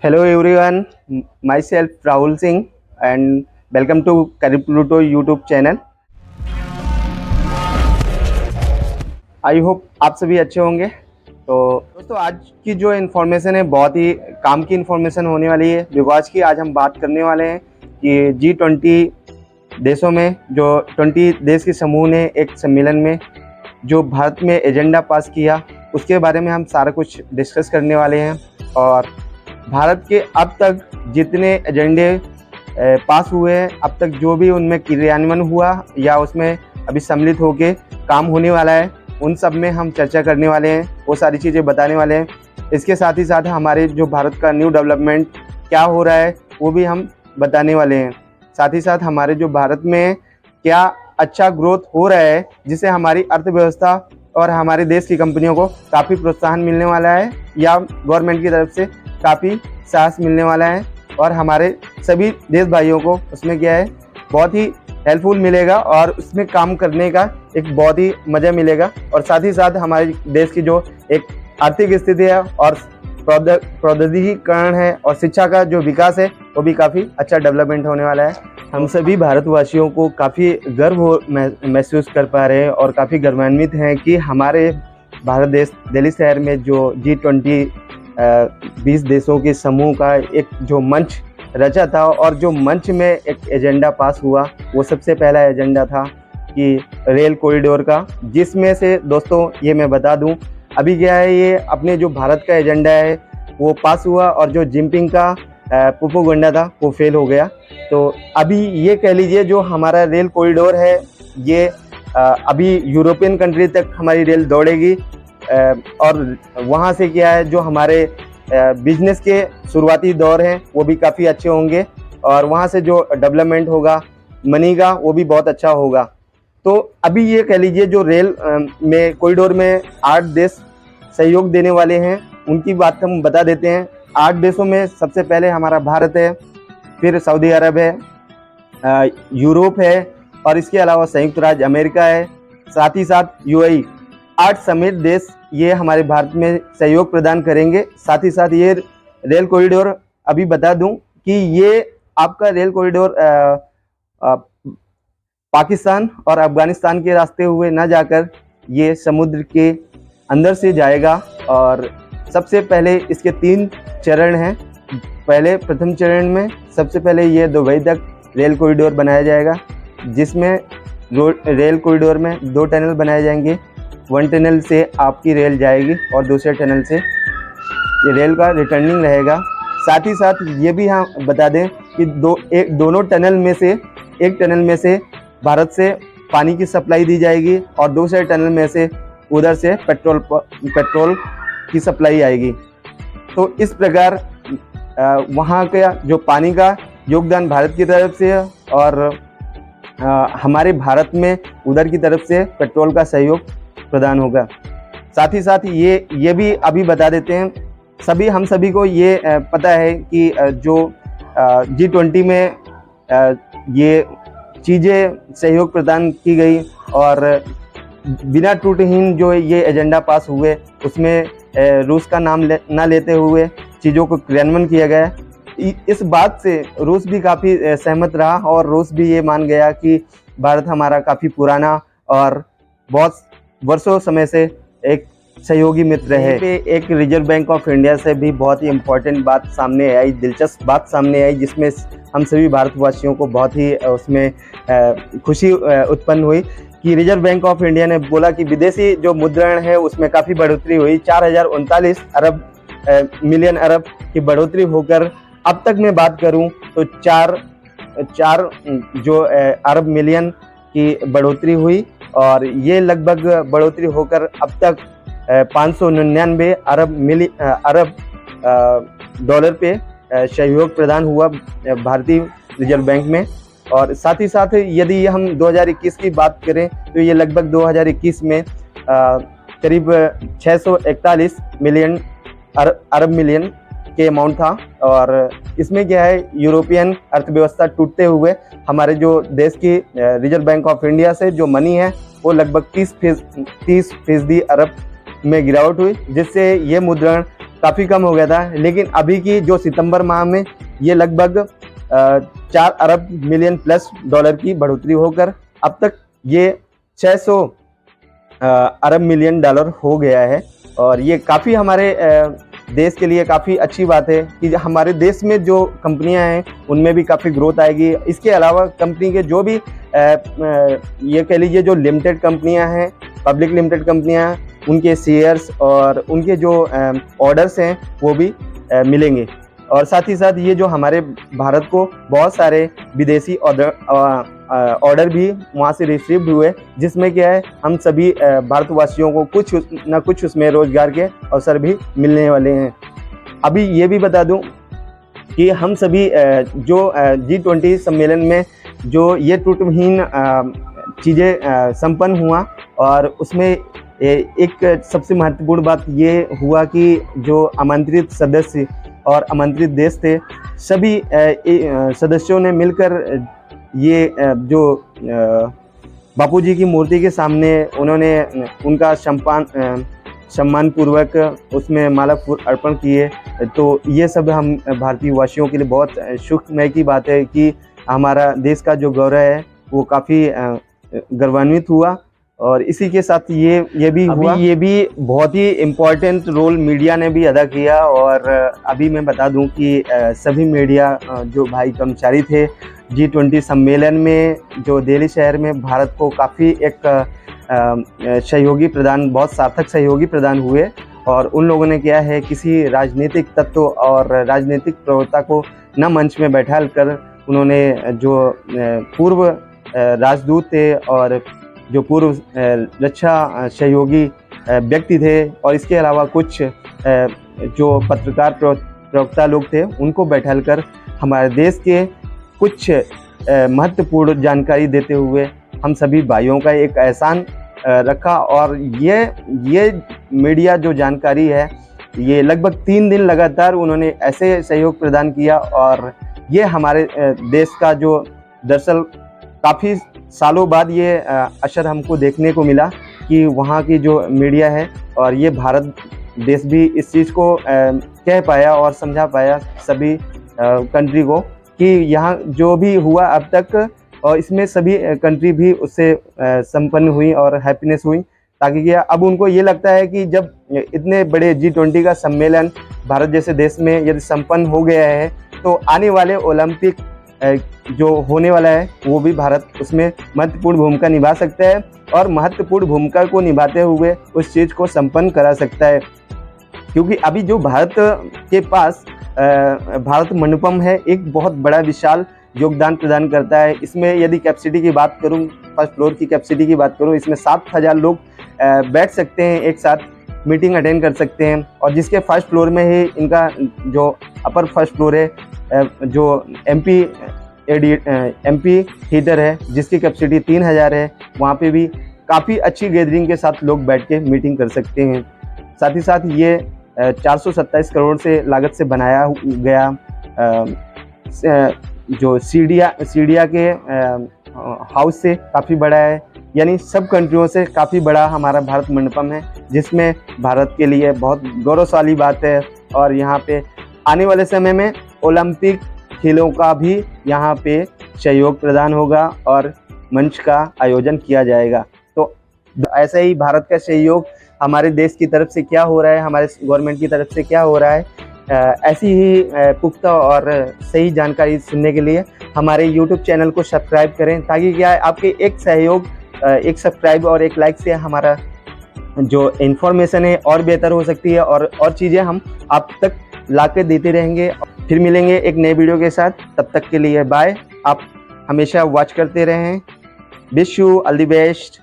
Hello everyone, myself Rahul Singh and welcome to Career Pluto YouTube channel. I hope आप सभी अच्छे होंगे। तो दोस्तों आज की जो इन्फॉर्मेशन है बहुत ही काम की इन्फॉर्मेशन होने वाली है, बिकॉज की आज हम बात करने वाले हैं कि G20 देशों में जो 20 देश के समूह ने एक सम्मेलन में जो भारत में एजेंडा पास किया उसके बारे में हम सारा कुछ डिस्कस करने वाले हैं। और भारत के अब तक जितने एजेंडे पास हुए हैं, अब तक जो भी उनमें क्रियान्वयन हुआ या उसमें अभी सम्मिलित होके काम होने वाला है, उन सब में हम चर्चा करने वाले हैं, वो सारी चीज़ें बताने वाले हैं। इसके साथ ही साथ हमारे जो भारत का न्यू डेवलपमेंट क्या हो रहा है वो भी हम बताने वाले हैं। साथ ही साथ हमारे जो भारत में क्या अच्छा ग्रोथ हो रहा है जिससे हमारी अर्थव्यवस्था और हमारे देश की कंपनियों को काफ़ी प्रोत्साहन मिलने वाला है या गवर्नमेंट की तरफ से काफ़ी साहस मिलने वाला है और हमारे सभी देश भाइयों को उसमें क्या है बहुत ही हेल्पफुल मिलेगा और उसमें काम करने का एक बहुत ही मज़ा मिलेगा। और साथ ही साथ हमारे देश की जो एक आर्थिक स्थिति है और प्रौद्योगिकीकरण है और शिक्षा का जो विकास है वो भी काफ़ी अच्छा डेवलपमेंट होने वाला है। हम सभी भारतवासियों को काफ़ी गर्व महसूस कर पा रहे हैं और काफ़ी गर्वान्वित हैं कि हमारे भारत देश दिल्ली शहर में जो G20 20 देशों के समूह का एक जो मंच रचा था और जो मंच में एक एजेंडा पास हुआ वो सबसे पहला एजेंडा था कि रेल कॉरिडोर का, जिसमें से दोस्तों ये मैं बता दूं अभी क्या है, ये अपने जो भारत का एजेंडा है वो पास हुआ और जो जिनपिंग का प्रोपेगेंडा था वो फेल हो गया। तो अभी ये कह लीजिए जो हमारा रेल कॉरिडोर है ये अभी यूरोपियन कंट्री तक हमारी रेल दौड़ेगी और वहाँ से क्या है जो हमारे बिजनेस के शुरुआती दौर हैं वो भी काफ़ी अच्छे होंगे और वहाँ से जो डेवलपमेंट होगा मनी का वो भी बहुत अच्छा होगा। तो अभी ये कह लीजिए जो रेल में कॉरिडोर में 8 देश सहयोग देने वाले हैं, उनकी बात हम बता देते हैं। 8 देशों में सबसे पहले हमारा भारत है, फिर सऊदी अरब है, यूरोप है और इसके अलावा संयुक्त राज्य अमेरिका है, साथ ही साथ UAE। 8 समेत देश ये हमारे भारत में सहयोग प्रदान करेंगे। साथ ही साथ ये रेल कॉरिडोर अभी बता दूं कि ये आपका रेल कॉरिडोर पाकिस्तान और अफगानिस्तान के रास्ते हुए ना जाकर ये समुद्र के अंदर से जाएगा और सबसे पहले इसके 3 चरण हैं। प्रथम चरण में सबसे पहले ये दुबई तक रेल कॉरिडोर बनाया जाएगा, जिसमें रेल कॉरिडोर में 2 टनल बनाए जाएंगे। 1 टनल से आपकी रेल जाएगी और दूसरे टनल से ये रेल का रिटर्निंग रहेगा। साथ ही साथ ये भी हम बता दें कि दोनों टनल में से एक टनल में से भारत से पानी की सप्लाई दी जाएगी और दूसरे टनल में से उधर से पेट्रोल की सप्लाई आएगी। तो इस प्रकार वहाँ का जो पानी का योगदान भारत की तरफ से और हमारे भारत में उधर की तरफ से पेट्रोल का सहयोग प्रदान होगा। साथ ही साथ ये भी अभी बता देते हैं, हम सभी को ये पता है कि जो G20 में ये चीज़ें सहयोग प्रदान की गई और बिना त्रुटिहीन जो ये एजेंडा पास हुए उसमें रूस का नाम ना लेते हुए चीज़ों को क्रियान्वयन किया गया। इस बात से रूस भी काफ़ी सहमत रहा और रूस भी ये मान गया कि भारत हमारा काफ़ी पुराना और बहुत वर्षों समय से एक सहयोगी मित्र है। एक रिजर्व बैंक ऑफ इंडिया से भी बहुत ही इम्पोर्टेंट बात सामने आई, दिलचस्प बात सामने आई, जिसमें हम सभी भारतवासियों को बहुत ही उसमें खुशी उत्पन्न हुई कि रिजर्व बैंक ऑफ इंडिया ने बोला कि विदेशी जो मुद्रण है उसमें काफ़ी बढ़ोतरी हुई। 4039 मिलियन अरब की बढ़ोतरी होकर अब तक मैं बात करूं तो 4 जो अरब मिलियन की बढ़ोतरी हुई और ये लगभग बढ़ोतरी होकर अब तक 599 अरब डॉलर पे सहयोग प्रदान हुआ भारतीय रिजर्व बैंक में। और साथ ही साथ यदि हम 2021 की बात करें तो ये लगभग 2021 में करीब 641 मिलियन अरब मिलियन के अमाउंट था। और इसमें क्या है, यूरोपियन अर्थव्यवस्था टूटते हुए हमारे जो देश की रिजर्व बैंक ऑफ इंडिया से जो मनी है वो लगभग 30% अरब में गिरावट हुई, जिससे ये मुद्रण काफ़ी कम हो गया था, लेकिन अभी की जो सितंबर माह में ये लगभग 4 अरब मिलियन प्लस डॉलर की बढ़ोतरी होकर अब तक ये 600 अरब मिलियन डॉलर हो गया है। और ये काफ़ी हमारे देश के लिए काफ़ी अच्छी बात है कि हमारे देश में जो कंपनियां हैं उनमें भी काफ़ी ग्रोथ आएगी। इसके अलावा कंपनी के जो भी ये कह लीजिए जो लिमिटेड कंपनियां हैं, पब्लिक लिमिटेड कंपनियां हैं, उनके शेयर्स और उनके जो ऑर्डर्स हैं वो भी मिलेंगे। और साथ ही साथ ये जो हमारे भारत को बहुत सारे विदेशी ऑर्डर भी वहाँ से रिसीव हुए, जिसमें क्या है हम सभी भारतवासियों को कुछ न कुछ उसमें रोजगार के अवसर भी मिलने वाले हैं। अभी ये भी बता दूं कि हम सभी जो G20 सम्मेलन में जो ये टूटविहीन चीज़ें संपन्न हुआ, और उसमें एक सबसे महत्वपूर्ण बात ये हुआ कि जो आमंत्रित सदस्य और आमंत्रित देश थे, सभी सदस्यों ने मिलकर ये जो बापूजी की मूर्ति के सामने उन्होंने उनका सम्मान पूर्वक उसमें माला अर्पण किए। तो ये सब हम भारतीय वासियों के लिए बहुत सुखमय की बात है कि हमारा देश का जो गौरव है वो काफ़ी गौरवान्वित हुआ। और इसी के साथ ये भी हुआ, ये भी बहुत ही इम्पोर्टेंट रोल मीडिया ने भी अदा किया। और अभी मैं बता दूं कि सभी मीडिया जो भाई कर्मचारी थे G20 सम्मेलन में जो दिल्ली शहर में भारत को काफ़ी एक सहयोगी प्रदान, बहुत सार्थक सहयोगी प्रदान हुए। और उन लोगों ने क्या है, किसी राजनीतिक तत्व और राजनीतिक प्रवक्ता को न मंच में बैठा कर उन्होंने जो पूर्व राजदूत थे और जो पूर्व रक्षा सहयोगी व्यक्ति थे, और इसके अलावा कुछ जो पत्रकार प्रवक्ता लोग थे, उनको बैठाकर हमारे देश के कुछ महत्वपूर्ण जानकारी देते हुए हम सभी भाइयों का एक एहसान रखा। और ये मीडिया जो जानकारी है, ये लगभग 3 दिन लगातार उन्होंने ऐसे सहयोग प्रदान किया। और ये हमारे देश का जो दरअसल काफ़ी सालों बाद ये असर हमको देखने को मिला कि वहाँ की जो मीडिया है और ये भारत देश भी इस चीज़ को कह पाया और समझा पाया सभी कंट्री को कि यहाँ जो भी हुआ अब तक, और इसमें सभी कंट्री भी उससे संपन्न हुई और हैप्पीनेस हुई। ताकि क्या अब उनको ये लगता है कि जब इतने बड़े G20 का सम्मेलन भारत जैसे देश में यदि संपन्न हो गया है, तो आने वाले ओलंपिक जो होने वाला है वो भी भारत उसमें महत्वपूर्ण भूमिका निभा सकता है, और महत्वपूर्ण भूमिका को निभाते हुए उस चीज़ को संपन्न करा सकता है। क्योंकि अभी जो भारत के पास भारत मंडपम है, एक बहुत बड़ा विशाल योगदान प्रदान करता है। इसमें यदि कैपेसिटी की बात करूं, फर्स्ट फ्लोर की कैपेसिटी की बात करूं, इसमें 7000 लोग बैठ सकते हैं, एक साथ मीटिंग अटेंड कर सकते हैं। और जिसके फर्स्ट फ्लोर में ही इनका जो अपर फर्स्ट फ्लोर है, जो MP थिएटर है जिसकी कैपेसिटी 3000 है, वहाँ पे भी काफ़ी अच्छी गैदरिंग के साथ लोग बैठ के मीटिंग कर सकते हैं। साथ ही साथ ये 427 करोड़ से लागत से बनाया गया जो सीढ़िया के हाउस से काफ़ी बड़ा है, यानी सब कंट्रियों से काफ़ी बड़ा हमारा भारत मंडपम है, जिसमें भारत के लिए बहुत गौरवशाली बात है। और यहाँ पे आने वाले समय में ओलंपिक खेलों का भी यहाँ पे सहयोग प्रदान होगा और मंच का आयोजन किया जाएगा। तो ऐसे ही भारत का सहयोग हमारे देश की तरफ से क्या हो रहा है, हमारे गवर्नमेंट की तरफ से क्या हो रहा है, ऐसी ही पुख्ता और सही जानकारी सुनने के लिए हमारे YouTube चैनल को सब्सक्राइब करें, ताकि क्या है आपके एक सहयोग, एक सब्सक्राइब और एक लाइक से हमारा जो इन्फॉर्मेशन है और बेहतर हो सकती है, और चीज़ें हम आप तक ला के देते रहेंगे। फिर मिलेंगे एक नए वीडियो के साथ, तब तक के लिए बाय। आप हमेशा वॉच करते रहें। Wish you all the best.